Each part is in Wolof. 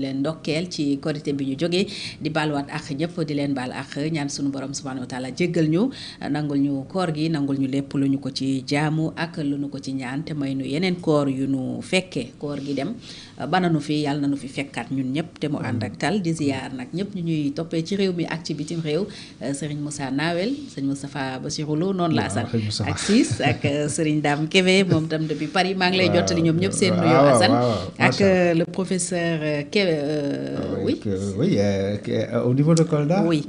leen ndokkeel ci korité bi ñu jógee di baaluwaat ak ñëpp di leen baal ak ñaan sunu borom subhanahu wa taala jéggal ñu nangul ñu koor gi nangul ñu lépp lu ñu ko ci jaamu ak lu ñu ko ci ñaan te may nu yeneen koor yu nu fekkee koor gi dem bananu fi yàlla na nu fi fekkaat ñun ñëpp te mu ànd ak tal di ziyaar nag ñëpp ñu ñuy toppee ci réew mi ak ci bitim réew Serigne Moussa Nawel sëñ Moustapha Bassirou Lo noonu la Assane ak Ciss ak Serigne Dame Kébé moom tam depuis Paris maa ngi lay jottali ñoom ñëpp seen nuyoo Assane ak le professeur Kébé oui au niveau de Kolda. Oui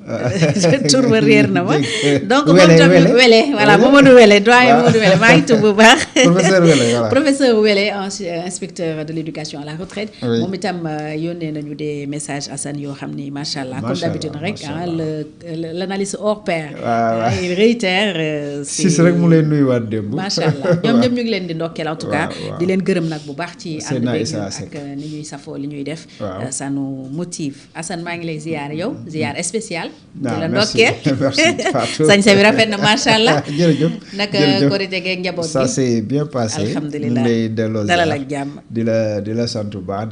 tur ba réer na ma donc moom tamit Wele voilà Mamadou Wele doyen Mamadou Wele maa ngi tudd bu baax professeur Wele voilà professeur Wele inspecteur de l'éducation à la retraite moom itam yónnee nañu des messages Assane yoo xam ni macha allah comme d'habitude rek l'analyse hors pair il réitère Ciss rek mu leen nuyuwaat démb macha allah ñoom ñëpp ñu ngi leen di ndokkeel en tout cas di leen gërëm nag bu baax ci ànd beeg ak ni ñuy safoo li ñuy def ça nous motive Assane maa ngi lay ziyaar yow ziyaar spécial di la ndokkeel sañse bi rafet na macha allah jërëjëf naka korite geeg njaboot bi ça s'est bien passé alhamdulilah lay delloo dalal ak jàmm di la sant bu baax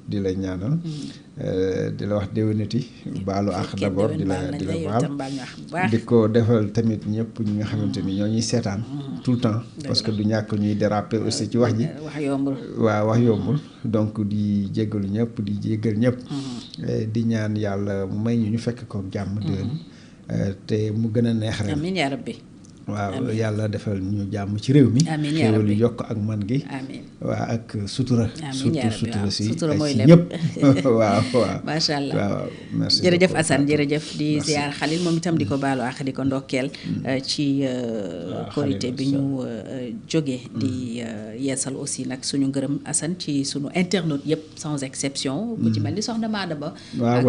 di la ñaanal di la wax déwénati baalu ak d'abord di la baal di ko defal tamit ñëpp ñi nga xamante ni ñoo ñuy seetaan tout le temps parce que du ñàkk ñuy déraper aussi ci wax ji wax yombul donc di jéggalu ñëpp di jéggal ñëpp di ñaan yàlla mu may ñu fekk ko jàmm déwén te mu gën a neex ren amiin yaa rabbi waaw yàlla defal ñu jàmm ci réew mi xéwal yokk ak man gi waaw ak sutura sutura si mooy ñëpp waaw macha allah waaw merci jërëjëf Assane jërëjëf di ziar Khalil moom itam di ko baalu ak di ko ndokkeel ci korité bi ñu jógee di yeesal aussi nag suñu ngërëm Assane ci suñu internautes yëpp sans exception ku ci mel ni soxna Maada Ba ak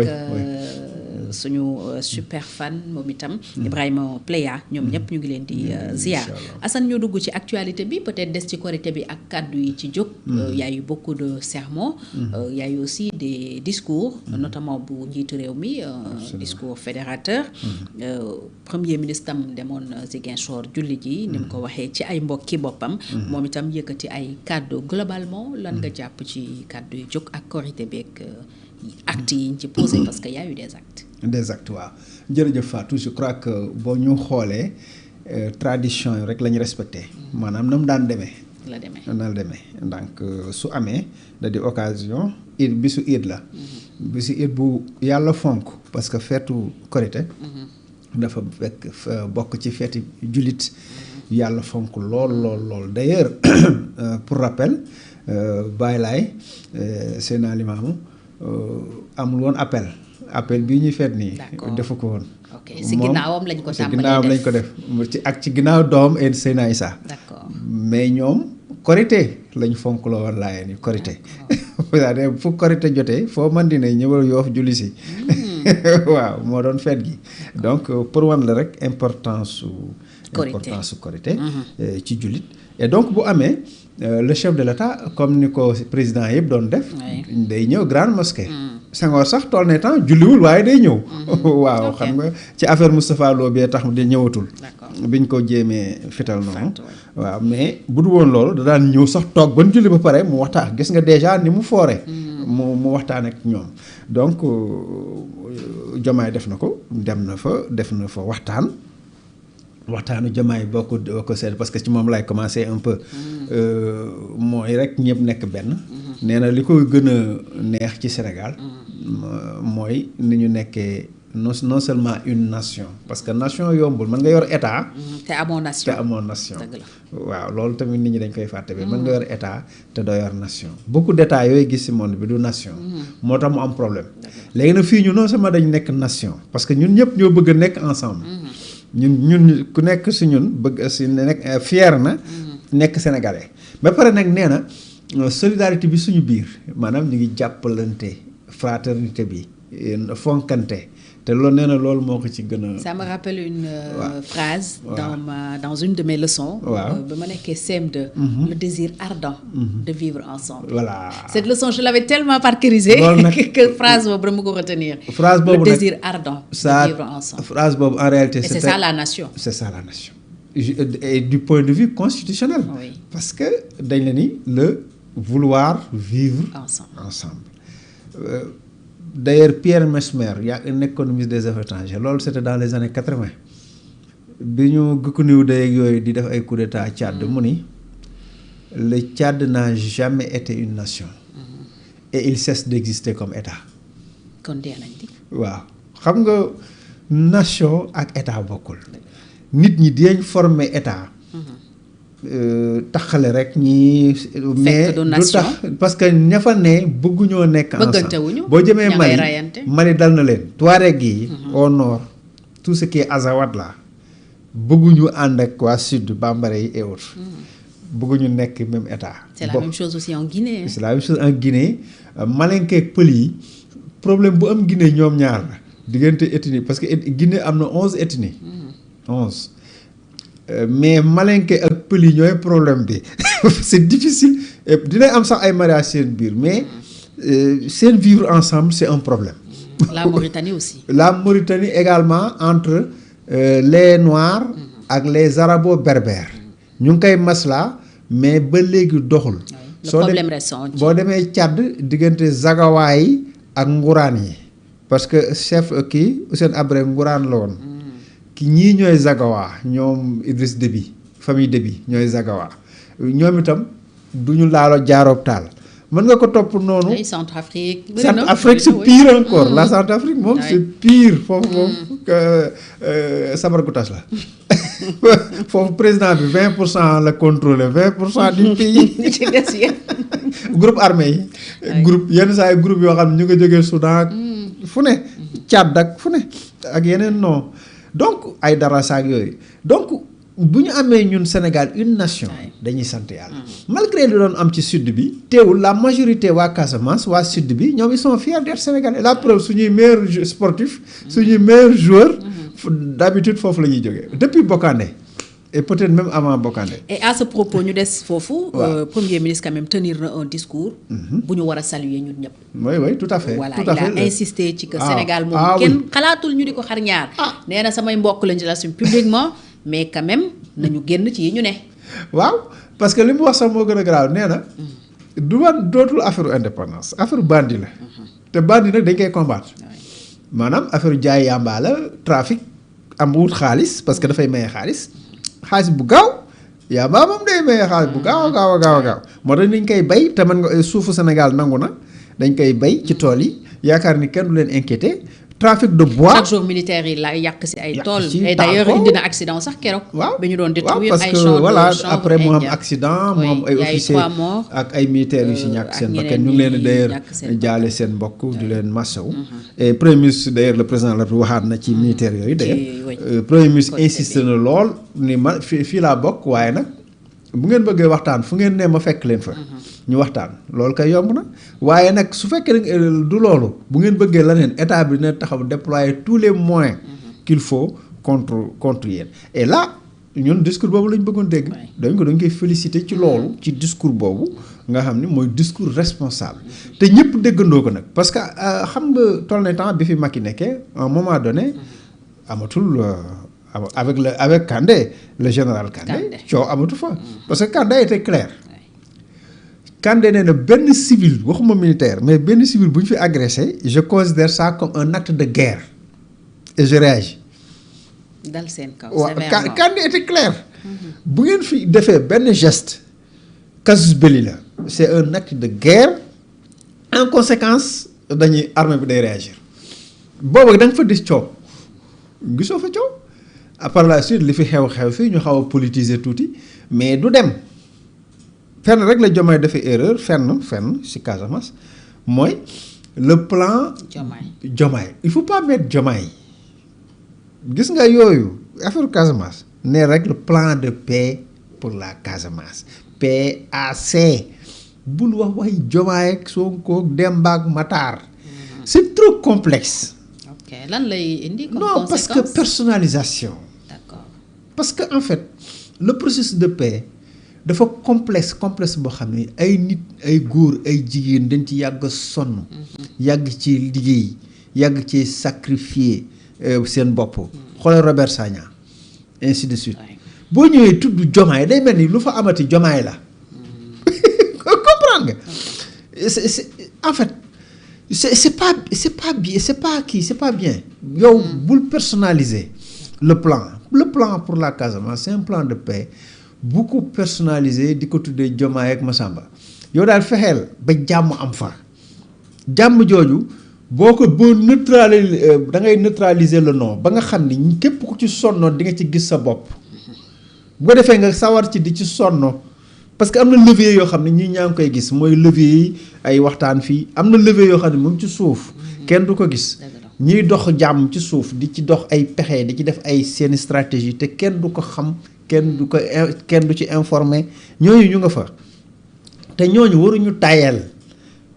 suñu super fan moom itam Ibrahima Pleya ñoom ñëpp ñu ngi leen di ziar Assane ñu dugg ci actualité bi peut-être des ci korité bi ak kàddu yi ci jóg y a eu beaucoup de sermons y a eu aussi des discours notamment bu njiitu réew mi discours fédérateur premier ministre tam demoon Ziguinchor julli ji ni mu ko waxee ci ay mbokki boppam moom itam yëkkati ay kàddu globalement lan nga jàpp ci kàddu yi jóg ak korité bi ak actes yi ñu ci posé parce que y a eu des actes waaw jërëjëf Fatou je crois que boo ñu xoolee tradition yi rek la ñu respecté maanaam na mu daan demee la demee donc su amee da di occasion bisu iid la bisu iid bu yàlla fonk parce que feetu korité dafa fekk bokk ci feeti jullit yàlla fonk lool d'ailleurs pour rappel Baye Laye Seydina Limaamu amul woon appel bii ñuy feet nii defu ko woon si ginnaawam lañ ko def ci ginnaaw doom et Seydina Issa mais ñoom korité lañ fonk la woon laayee ni korité c'est-à-dire fu korité jotee foo man di ne ñëwal Yoof julli si waaw moo doon feet gi donc pour wan la rek importance su korité ci jullit et donc bu amee le chef de l'État comme ni ko président yëpp doon def day ñëw grande mosquée Senghor sax toll ne temps julliwul waaye day ñëw waaw xam nga ci affaire Moustapha Lo bee tax di ñëwatul biñ ko jéemee fital noonu waaw mais bu du woon loolu da daan ñëw sax toog ban julli ba pare mu waxtaan gis nga déjà ni mu foore mu waxtaan ak ñoom donc Diomaye def na ko dem na fa def na fa waxtaanu Diomaye boo ko seet parce que ci moom lay commencer un peu mooy rek ñëpp nekk benn nee na li ko gën a neex ci Sénégal mooy ni ñu nekkee non seulement une nation parce que nation yombul mën nga yor état te amoo nation waaw loolu tamit nit ñi dañ koy fàtte bi mën nga yor état te doo yor nation beaucoup d'états yooyu gis ci monde bi du nation moo tax mu am problème léegi nag fii ñu non seulement dañ nekk nation parce que ñun ñëpp ñoo bëgg a nekk ensemble ñun ku nekk si ñun bëgg si nekk fier na nekk sénégalais ba pare nag nee na solidarité bi suñu biir maanaam ñu ngi jàppalante fraternité bi fonkante te loolu nee na loolu moo ko ci gën a. Ça me rappelle une phrase dans une de mes leçons. ba ma nekkee CM2. Le désir ardent de vivre ensemble. Voilà. Cette leçon je l'avais tellement parcourisée que phrase boobu dama ko retenir. Phrase boobu le désir ardent de vivre ensemble. Phrase boobu en réalité. c'est ça la nation. C'est ça la nation. Et du point de vue constitutionnel. Oui. Parce que dañ la ni le vouloir vivre ensemble. d'ailleurs Pierre Mesmer yaa nekkoon ministre des affaires étrangères loolu c'était dans les années 80 bi ñu Goukouniou day yooyu di def ay coup d'état Tchad mu ni le Tchad n'a jamais été une nation et il cesse d'exister comme état. kon dee nañ di. waaw xam nga nation ak état bokkul nit ñi dinañ former état. taxale rek ñi. mais du tax parce que ña fa ne bëgguñoo nekk ensemble boo jëmee Mali dal na leen Touareg yi au nord tout ce qui est Azawad là bëgguñu ànd ak waa sud Bambara yi et autres bëgguñu nekk même état. c'est la même chose aussi en Guinée. c'est la même chose en Guinée Malinké ak Pël yi problème bu am Guinée ñoom ñaar la diggante ethnie parce que Guinée am na 11 ethnies 11 mais Malinké ak Pël yi ñooy problème bi c'est difficile et dina am sax ay mariage seen biir mais seen vivre ensemble c'est un problème. La Mauritanie aussi. La Mauritanie également entre les Noirs ak les Arabo-berbères ñu ngi koy masla mais ba léegi doxul. le problème reste. boo demee Tchad diggante Zagawa yi ak Ngourane yi parce que chef kii Hissène Habré Ngourane la woon. ki ñii ñooy Zagawa ñoom Idriss Déby famille Déby ñooy Zagawa ñoom itam du ñu laalo jaaroob taal mën nga ko topp noonu. ay Centrafrique. Centrafrique c'est pire encore la Centrafrique moom c'est pire foofu moom que Sabargoutas la foofu président bi 20% la contrôlé 20% du pays. groupe armé yi. groupe yenn saa yi groupe yoo xam ne ñu nga jógee Soudan fu ne. Tchad ak fu ne ak yeneen non. donc ay dara saak yooyu donc bu ñu amee ñun Sénégal une nation dañuy sant yàlla malgré li doon am ci sud bi teewul la majorité waa Casamance waa sud bi ñoom ils sont fiers d'être sénégalais la preuve suñuy meilleurs sportifs suñuy meilleurs joueurs d'habitude foofu la ñuy jógee depuis Bokandé et peut-être même avant Bokandé. Et à ce propos ñu des foofu. Premier ministre quand même tenir na un discours. bu ñu war a saluer ñun ñëpp. oui tout à fait. voilà tout à fait. il a insisté ci que Sénégal moom kenn xalaatul ñu di ko xar ñaar. nee na samay mbokk lañ ci l'assume publiquement mais quand même nañu génn ci yi ñu ne. waaw parce que li mu wax sax moo gën a grave nee na. dootul affaire indépendance affaire bandi la. te bandi nag dañ koy combattre. maanaam affaire jaay yàmbaa la trafic am wut xaalis parce que dafay maye xaalis. xaalis bu gaaw yaa baa moom day maye xaalis bu gaaw moo tax dañ koy bay te man nga suufu Sénégal nangu na dañ koy bay ci tool yi yaakaar ni kenn du leen inquiété trafic de bois. chaque jour militaire yi la yàq si ay tool et d'ailleurs indi na accident sax keroog. waaw bi ñu doon détruire parce ay que champs voilà de après mu am accident mu am ay officiers ak ay militaires yu si ñàkk seen bakkan ñu ngi leen d'ailleurs jaale seen mbokk di leen massawu. et premier ministre d'ailleurs le président la waxaat na ci militaires yooyu d'ailleurs premier ministre insiste na lool ni ma fii laa bokk waaye nag bu ngeen bëggee waxtaan fu ngeen ne ma fekk leen fa. ñu waxtaan loolu kay yomb na waaye nag su fekkee du loolu bu ngeen bëggee leneen état bi dina taxaw déployer tous les moyens qu'il faut contre yéen et là ñun discours boobu la ñu bëggoon dégg. dañ koy féliciter ci loolu ci discours boobu nga xam ni mooy discours responsable te ñëpp déggandoo ko nag parce que xam nga toll na temps bi fi Macky nekkee à un moment donné amatul. avec Kandé le général Kandé coow amatu fa parce que Kandé était clair Kandé nee na benn civil waxuma militaire mais benn civil bu ñu fi agressé je considère ça comme un acte de guerre et je réagis. dal seen kaw sévèrement Kandé était clair. bu ngeen fi defee benn geste casus belli la c'est un acte de guerre en conséquence dañuy armée bi day réagir boobu da nga fa dis coow gisoo fa coow. par la suite li fi xew fii ñu xaw a politiser tuuti mais du dem fenn rek la Diomaye defee erreur fenn ci Casamance mooy le plan. Diomaye il faut pas mettre Diomaye gis nga yooyu affaire Casamance ne rek le plan de paix pour la Casamance PAC bul wax Diomaye ak Sonko Demba ak Matar c'est trop complexe. ok lan lay indi comme non parce que personnalisation. parce que en fait le processus de paix dafa complexe boo xam ne ay nit ay góor ay jigéen dañ ci yàgg sonn yàgg ci liggéey yàgg ci sacrifier seen bopp xoolal Robert Sagna ainsi de suite boo ñëwee tudd Diomaye day mel ni lu fa amati Diomaye la comprendre nga c'est en fait c'est pas bien c'est pas bien yow bul personnaliser le plan pour la Casamance c'est un plan de paix beaucoup personnalisé di ko tuddee Diomaye ak Massamba yow daal fexeel ba jàmm am fa jàmm jooju boo neutraliser da ngay neutraliser le nom ba nga xam ni képp ku ci sonnoon di nga ci gis sa bopp bu ko defee nga sawar ci di ci sonno parce que am na levier yoo xam ne ñi ñaa ngi koy gis mooy levier yi ay waxtaan fii am na levier yoo xam ne mu ngi ci suuf kenn du ko gis ñiy dox jàmm ci suuf di ci dox ay pexe di ci def ay seeni stratégie te kenn du ko xam kenn du ci informé ñooñu ñu nga fa te ñooñu waruñu tayel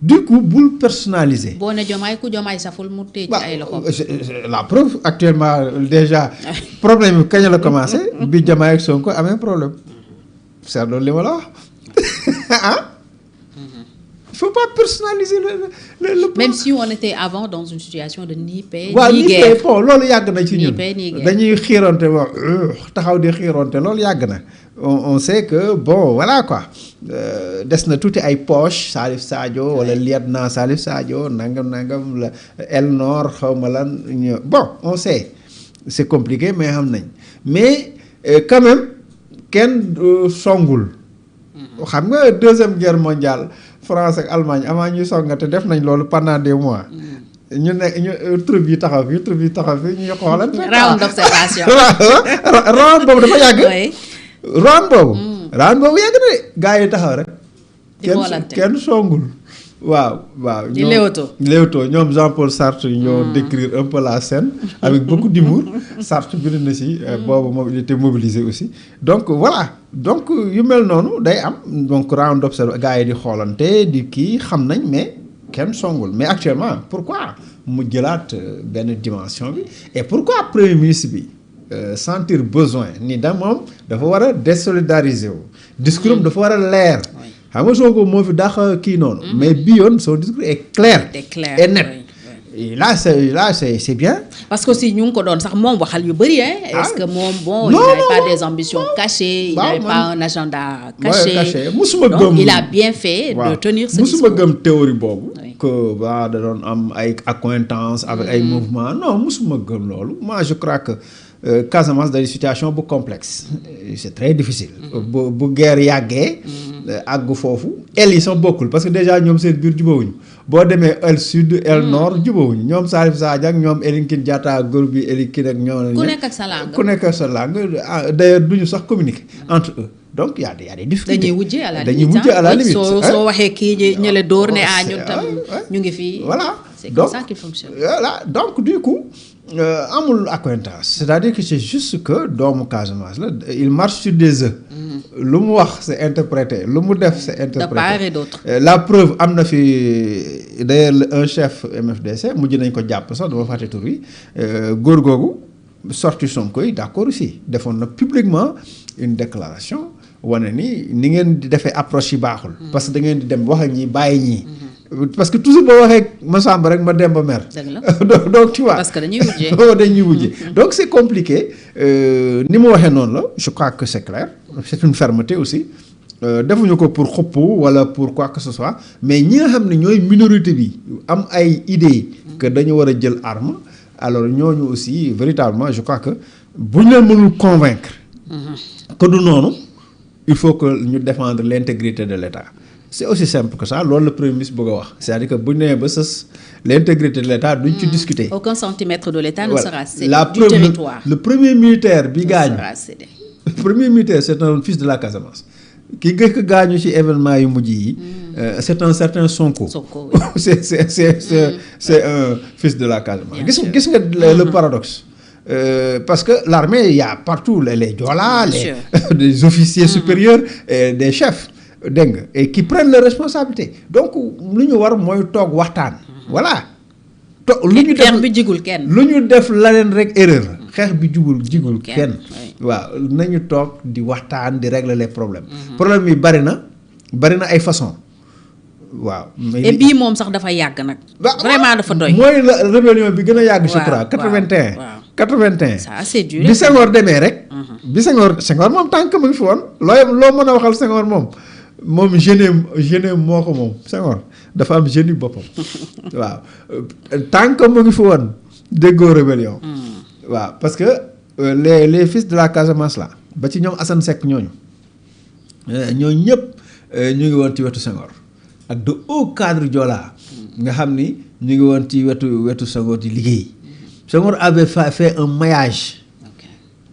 du coup bul personnaliser. boo ne Diomaye ku Diomaye saful mu téye ci ay loxo. La preuve actuellement déjà problème bi kañ la commencé bi Diomaye ak Sonko amee problème c'est loolu li ma la wax ah. Il faut pas personnaliser le même si on était avant dans une situation de ni paix ni guerre. Bon loolu yàgg na ci ñun dañuy xiironte wax taxaw di xiironte loolu yàgg na on sait que bon voilà quoi des na tuuti ay poche Salif Sadio wala lieutenant Salif Sadio nangam la El Nord xaw ma lan bon on sait c'est compliqué mais xam nañ mais quand même kenn songul xam nga deuxième guerre mondiale France ak Allemagne avant ñuy songate def nañ loolu pendant des mois ñu ne ñu troupe yi taxaw fi ñuy xoolal. round d'observation. round boobu dafa yàgg. round boobu yàgg na de gars yi taxaw rek. kenn songul. waaw. di Léoto ñoom Jean-Paul Sartre ñoo décrire un peu la scène avec beaucoup d'humour Sartre bind na si boobu moom il était mobilisé aussi donc voilà donc yu mel noonu day am donc round d'observation gars yi di xoolante di kii xam nañ mais kenn songul mais actuellement pourquoi mu jëlaat benn dimension bi et pourquoi premier ministre bi sentir besoin ni da moom dafa war a désolidariser wu discours dafa war a leer xam nga Sonko moo fi dax kii noonu mais bi yoon son discours est clair et net et là c'est bien parce que aussi ñu ngi ko doon sax moom waxal yu bëri est-ce que moom bon il n'avait pas des ambitions cachées il n'avait pas un agenda caché musuma gëm donc il a bien fait de tenir ce discours musuma gëm théorie boobu que da doon am ay accointance avec ay mouvement non musuma gëm loolu moi je crois que Casamance dans une situation bu complexe c'est très difficile bu guerre yàggee àgg foofu el yi sax bokkul parce que déjà ñoom seen biir jubawuñu boo demee el sud el nord jubawuñu ñoom Salif Sadio ak ñoom Elinkine Diatta góor bi Elinkine ak ñoom ku nekk ak sa langue d'ailleurs duñu sax communiquer entre eux donc y a des difficultés dañuy wujjee à la limite soo waxee kii ñële dóor ne ñun tam ñu ngi fii voilà c'est comme ça qu'il fonctionne voilà donc du coup amul accointance c'est-à-dire que c'est juste que doomu Casamance la il marche sur des œufs lu mu wax c'est interprété lu mu def c'est interprété de part et d'autre la preuve am na fi d'ailleurs un chef MFDC mujj nañ ko jàpp sax dama fàtte tur wi góor googu sorti Sonko yi d'accord aussi defoon na publiquement une déclaration wane ni ngeen di defee approche yi baaxul parce que da ngeen di dem wax ak ñi bàyyi ñii parce que toujours boo waxee Massamba rek ma dem ba mer donc tu vois parce que dañuy wujjee donc c'est compliqué ni mu waxee noonu la je crois que c'est clair c'est une fermeté aussi defuñu ko pour xupp wala pour quoi que ce soit mais ñi nga xam ne ñooy minorité bi am ay idées que dañu war a jël arme alors ñooñu aussi véritablement je crois que buñ leen mënul convaincre que du noonu il faut que ñu défendre l'intégrité de l'État c'est aussi simple que ça loolu le premier ministre bëgg a wax c'est-à-dire que bu ñu nee ba sës l'intégrité de l'État duñ ci discuter. Aucun centimètre de l'État ne sera cédé du preuve, territoire. Le premier militaire bi gaañu le premier militaire c'est un fils de la Casamance ki nga gaañu ci événement yu mujj yi c'est un certain Sonko. Oui. c'est un fils de la Casamance. Gis nga le paradoxe. Parce que l'armée il y a partout les Joola des officiers supérieurs et des chefs dégg nga et qui prennent leurs responsabilités donc lu ñu war mooy toog waxtaan voilà lu ñu def bi jigul kenn lu ñu def la leen rek erreur xeex bi jigul kenn waaw nañu toog di waxtaan di régler les problèmes problème yi bari na ay façon waaw et bii moom sax dafa yàgg nag vraiment dafa doy mooy la rébellion bi gën a yàgg je crois 81 ça c'est dur bi Senghor demee rek bi Senghor moom tànk mu ngi fi woon loo mën a waxal Senghor moom moom jeune moo ko moom Senghor dafa am jeune boppam waaw tant que mu ngi fi woon déggoo rébellion waaw parce que les fils de la Casamance là ba ci ñoom Assane Seck ñooñu ñëpp ñu ngi woon ci wetu Senghor ak de haut cadre Joola nga xam ni ñu ngi woon ci wetu Senghor di liggéey Senghor avait fait un maillage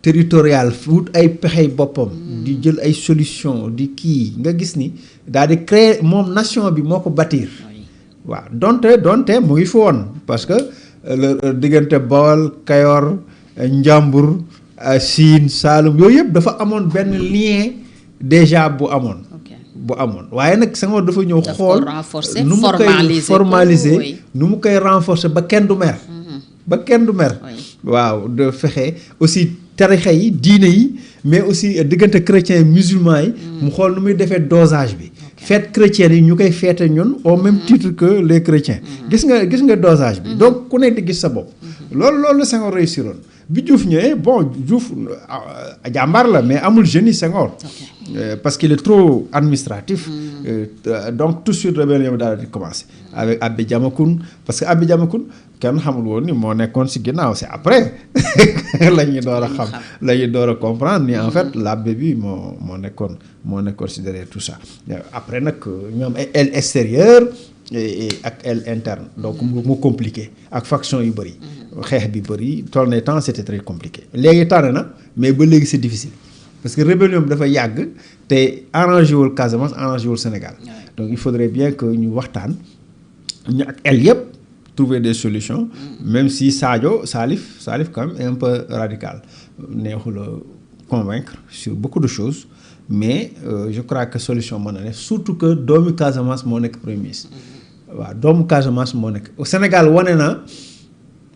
territorial wut ay pexey boppam di jël ay solution di kii nga gis ni daal di créer moom nation bi moo ko bâtir waaw donte mu ngi fi woon parce que diggante Bawol Kayoor Njàmbur Siin Saalum yooyu yëpp dafa amoon benn lien déjà bu amoon waaye nag Senghor dafa ñëw xool nu mu koy formaliser nu mu koy renforcer ba kenn du mer waaw de fexe aussi tarixa yi diine yi mais aussi diggante chrétiens musulmans yi mu xool nu muy defee dosage bi fête chrétienne yi ñu koy feete ñun au même titre que les chrétiens gis nga dosage bi donc ku nekk di gis sa bopp loolu la Senghor réussiroon bi Diouf ñëwee bon Diouf jàmbaar la mais amul génie Senghor parce qu'il est trop administratif donc tout de suite rébellion bi daal di commencer avec Abbé Diamacoune parce que Abbé Diamacoune kenn xamul woon ni moo nekkoon ci ginnaaw c'est après la ñuy door a xam la ñuy door a comprendre ni en fait l'abbé bi moo nekkoon ci derrière tout ça après nag ñoom ay aile extérieure ak aile interne donc mu compliqué ak faction yu bëri xeex bi bëri toll na temps c'était très compliqué léegi tànn na mais ba léegi c'est difficile parce que rébellion bi dafa yàgg te arrangé wul Casamance arrangé wul Sénégal donc il faudrait bien que ñu waxtaan ñu ak aile yëpp trouver des solutions même si Salif quand même est un peu radical neexul a convaincre sur beaucoup de choses mais je crois que solution mën na ne surtout que doomu Casamance moo nekk premier ministre waaw doomu Casamance moo nekk au Sénégal wane na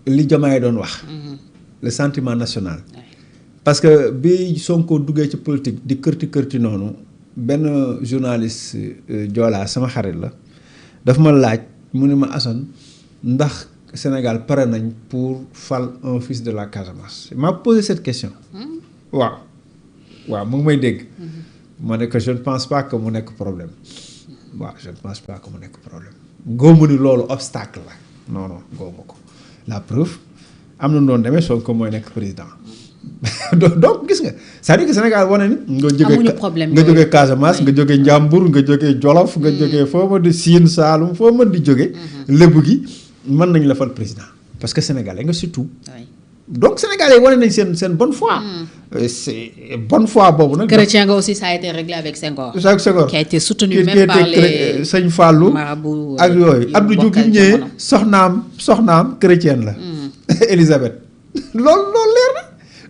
li Diomaye doon wax le sentiment national parce que bi Sonko duggee ci politique di kërti noonu benn journaliste Joola sama xarit la daf ma laaj mu ne ma Assane ndax Sénégal pare nañ pour fal un fils de la Casamance m'a posé cette question waaw mu ngi may dégg ma ne que je ne pense pas que mu nekk problème je ne pense pas que mu nekk problème góomu ni loolu obstacle la non góomu ko la preuve am na doon demee Sonko mooy nekk président donc gis nga c'est-à-dire que Sénégal wane ni nga jógee Casamance nga jógee Njàmbur nga jógee Jolof nga jógee foo mën di Siin Saalum foo mën di jóge lébu gi mën nañ la fal président parce que sénégalais nga surtout donc sénégalais wane nañ seen bonne foi c'est bonne foi boobu nag chrétien nga aussi ça a été réglé avec Senghor qui a été soutenu même par les Sëñ Fallou ak yooyu Abdou Diouf bi ñëwee soxnaam chrétienne la Élisabeth loolu leer na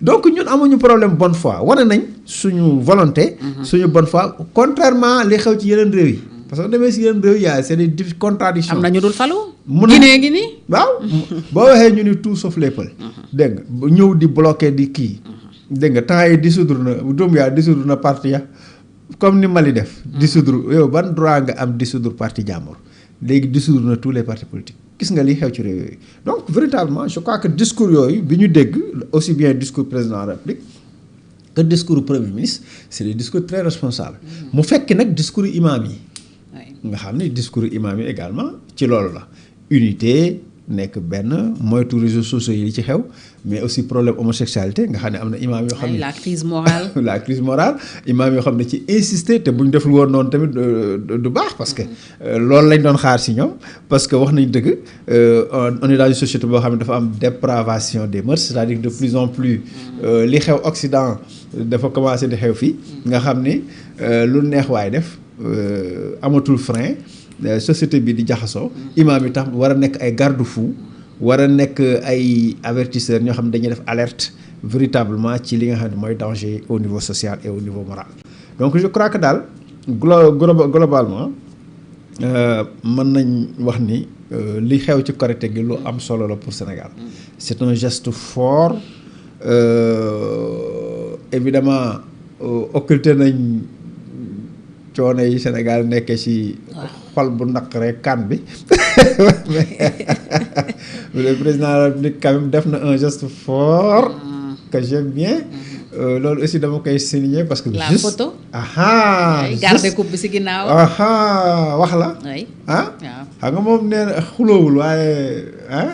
donc ñun amuñu problème bonne foi wane nañ suñu volonté suñu bonne foi contrairement li xew ci yeneen réew yi parce que demee si yeneen réew yi c'est des contradictions am na ñu dul falu Guinée gi nii waaw boo waxee ñu ni tout sauf les peuples dégg nga ñëw di bloquer di kii dégg nga temps yi dissoudre na parti ya comme ni Mali def dissoudre yow ban droit nga am dissoudre parti jàmbur léegi dissoudre na tous les partis politiques gis nga li xew ci réew yooyu donc véritablement je crois que discours yooyu bi ñu dégg aussi bien discours président de la République que discours premier ministre c'est des discours très responsables mu fekk nag discours imam yi nga xam ni discours imam yi également ci loolu la unité nekk benn moytu réseaux sociaux yi ci xew mais aussi problème homosexualité nga xam ne am na imam yoo xam ne la crise morale imam yoo xam ne ci insister te bu ñu deful woon noonu tamit du baax parce que loolu lañ doon xaar si ñoom parce que wax nañ dëgg on est dans une société boo xam ne dafa am dépravation des mœurs c'est-à-dire de plus en plus li xew Occident dafa commencé di xew fii nga xam ni lu neex waay def amatul frein société bi di jaxasoo imaam yi tax war a nekk ay garde-fou war a nekk ay avertisseurs ñoo xam ne dañuy def alerte véritablement ci li nga xam ne mooy danger au niveau social et au niveau moral donc je crois que daal globalement mën nañ wax ni li xew ci Korité gi lu am solo la pour Sénégal c'est un geste fort évidemment occulté nañ coono yi Sénégal nekkee ci xol bu naqaree kan bi mais le président de la République quand même def na un geste fort que j'aime bien. Loolu aussi dama koy souligner parce que. la juste photo. garde coupe bi si ginnaaw. wax la. oui ah. waaw xam nga moom nee na xuloowul waaye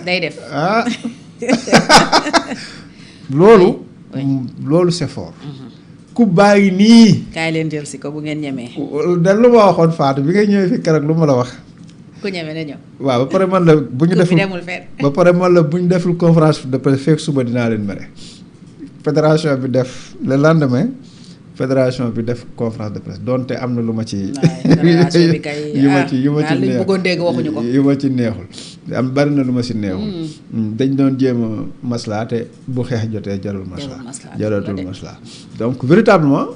day def loolu. loolu c'est fort. coupe baa ngi nii. kaay leen jël si ko bu ngeen ñemee. da lu ma waxoon Fatou bi ngay ñëwee fi keroog lu ma la wax. ku ñeme na ñëw. waaw ba pare man la bu ñu deful demul fenn. ba pare man la bu ñu deful conférence de presse fekk suba dinaa leen mere. fédération bi def le lendemain fédération bi def conférence de presse donte am na lu ma ci. fédération bi kay yu ma ci li bëggoon dégg waxuñu ko. yu ma ci neexul am bari na lu ma si neexul. dañ doon jéem a maslaa te bu xeex jotee jarul maslaa. jaratul maslaa donc véritablement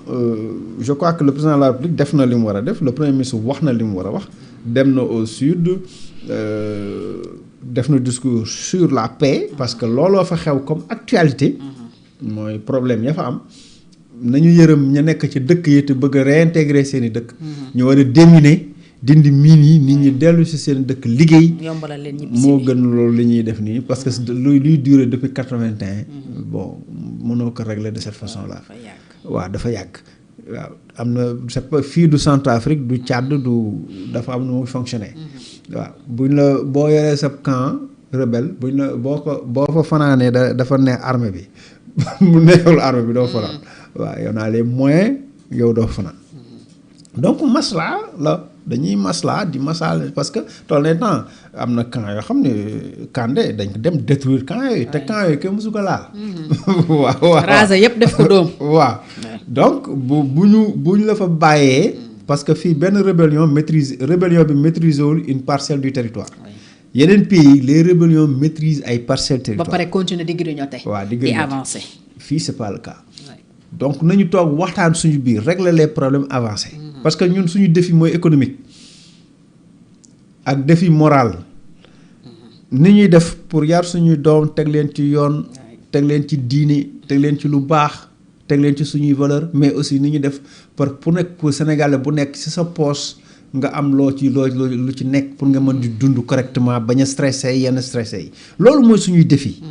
je crois que le président de la République def na li mu war a def le premier ministre wax na li mu war a wax. dem na au sud def na discours sur la paix parce que looloo fa xew comme actualité mooy problème ya fa am nañu yërëm ña nekk ci dëkk yi te bëgg a réintégrer seen i dëkk ñu war a déminer dindi miin yi nit ñi dellu si seen dëkk liggéey yombalal leen ñibbi moo gën loolu li ñuy def nii parce que luy durer depuis 81 bon mënoo ko régler de cette façon là waaw dafa yàgg waaw am na c'est pas fii du Centrafrique du Tchad du dafa am nu muy fonctionner waaw buñ la boo yoree sa camp rebelle buñ la boo fa fanaanee dafa neex armée bi mu neexul armée bi doo fanaan waaw yow naa les moyens yow doo fanaan donc maslaa la dañuy maslaa di maslaa parce que toll na temps am na camp yoo xam ne Kandé dañ ko dem détruire camp yooyu te camp yooyu kenn mësu ko laal waaw raser yëpp def ko doom waaw donc bu ñu la fa bàyyee parce que fii benn rébellion bi maîtriser wul une parcelle du territoire yeneen pays les rébellions maîtrisent ay parcelles territoire ba pare continuer di grignoter waaw di avancer fii c'est pas le cas donc nañu toog waxtaan suñu biir régler les problèmes avancés parce que ñun suñu défi mooy économique ak défi moral ni ñuy def pour yar suñuy doom teg leen ci yoon teg leen ci diini teg leen ci lu baax teg leen ci suñuy valeur mais aussi ni ñuy def pour nekk pour Sénégalais bu nekk ci sa poche nga am loo lu ci nekk pour nga mën di dund correctement bañ a stressé yenn stressé yi loolu mooy suñuy défi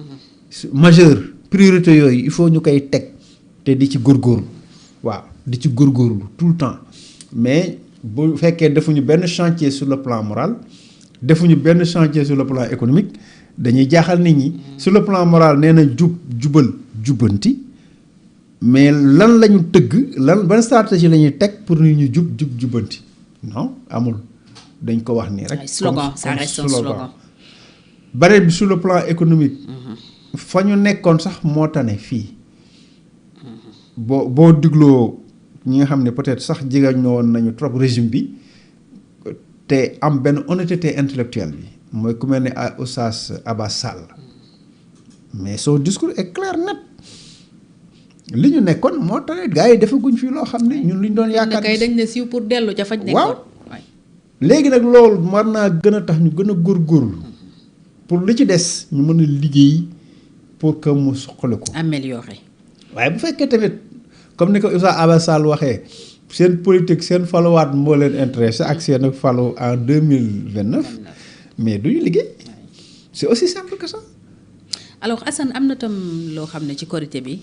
majeur priorité yooyu il faut ñu koy teg te di ci góorgóorlu waaw di ci góorgóorlu tout le temps mais bu fekkee defuñu benn chantier sur le plan moral defuñu benn chantier sur le plan économique dañuy jaaxal nit ñi sur le plan moral nee na jubal jubbanti mais lan la ñu tëgg ban stratégie la ñuy teg pour nit ñu jubbanti non amul dañ ko wax nii rek. slogan ça reste un slogan. bare bi sur le plan économique. fa ñu nekkoon sax moo tane fii. boo digloo ñi nga xam ne peut-être sax jigéen ñëwoon nañu trop régime bi te am benn honnêteté intellectuelle bi mooy ku mel ne Oustaz Abbas Sall mais son discours est clair net li ñu nekkoon moo tax gars yi defaguñ fii loo xam ne ñun li ñu doon yaakaar. kay dañ ne siiw pour dellu ca faj nekkoon. waaw léegi nag loolu war naa gën a tax ñu gën a góorgóorlu pour li ci des ñu mën a liggéey pour que mu suqali ko. améliorer. waaye bu fekkee tamit comme ni ko Oustaz Abbas Sall waxee seen politique seen faluwaat moo leen intéressé ak seen falu en 2029 mais duñu liggéey c'est aussi simple que ça. alors Assane am na tam loo xam ne ci Korité bi